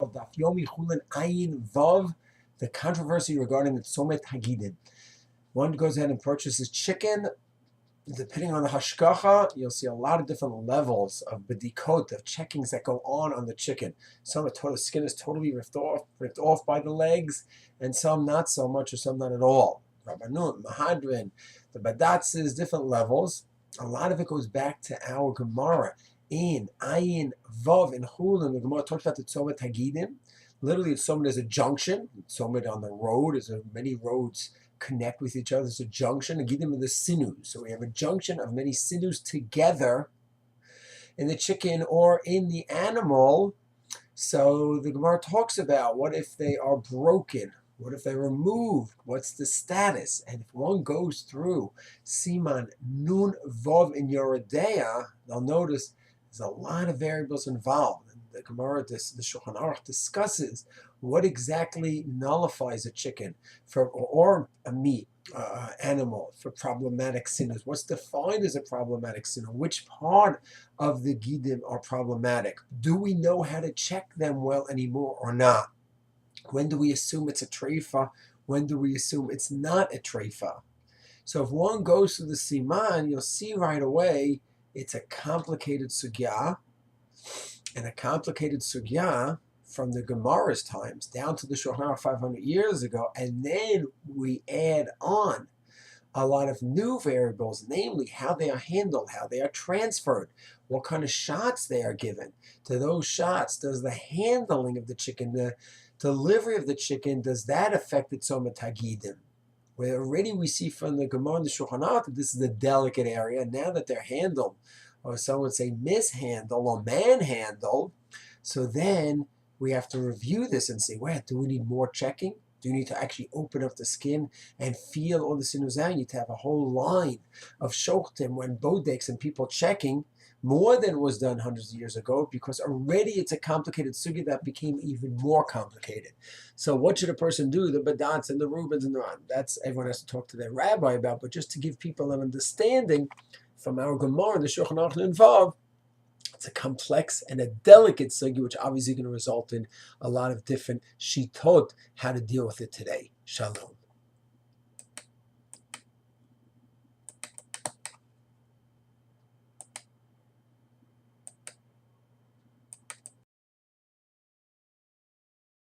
Daf Yomi Chulin Ayin Vav, the controversy regarding the Tzomet Hagidin. One goes ahead and purchases chicken. Depending on the Hashgacha, you'll see a lot of different levels of bedikot, of checkings that go on the chicken. Some the skin is totally ripped off by the legs, and some not so much, or some not at all. Rabbanut, Mahadrin, the badatzes, different levels. A lot of it goes back to our Gemara. In Ayin Vav in Chulin, the Gemara talks about the Tzomet Hagidim. Literally, Tzomet is a junction. Tzomet on the road, is many roads connect with each other. It's a junction. Hagidim are the sinews. So we have a junction of many sinews together in the chicken or in the animal. So the Gemara talks about what if they are broken? What if they're removed? What's the status? And if one goes through Siman Nun Vav in Yoredeya, they'll notice there's a lot of variables involved. And the Gemara, the Shulchan Aruch discusses what exactly nullifies a chicken or a meat animal for problematic sinners. What's defined as a problematic sinner? Which part of the gidim are problematic? Do we know how to check them well anymore or not? When do we assume it's a treifa? When do we assume it's not a treifa? So if one goes to the siman, you'll see right away it's a complicated sugya, and a complicated sugya from the Gemara's times down to the Shulchan Aruch 500 years ago, and then we add on a lot of new variables, namely how they are handled, how they are transferred, what kind of shots they are given. To those shots, does the handling of the chicken, the delivery of the chicken, does that affect the Tzomet Hagidim? Where already we see from the Gemara and the Shulchan Aruch that this is a delicate area. Now that they're handled, or some would say mishandled or manhandled, so then we have to review this and say, well, do we need more checking? Do you need to actually open up the skin and feel all the sinews out? You need to have a whole line of shoktim and bodeks and people checking more than was done hundreds of years ago, because already it's a complicated sugya that became even more complicated. So what should a person do? The Badats and the Reubens and the Ran. That's everyone has to talk to their rabbi about, but just to give people an understanding from our Gemara and the Shulchan Aruch involved, it's a complex and a delicate sugya, which obviously going to result in a lot of different shitot, how to deal with it today. Shalom.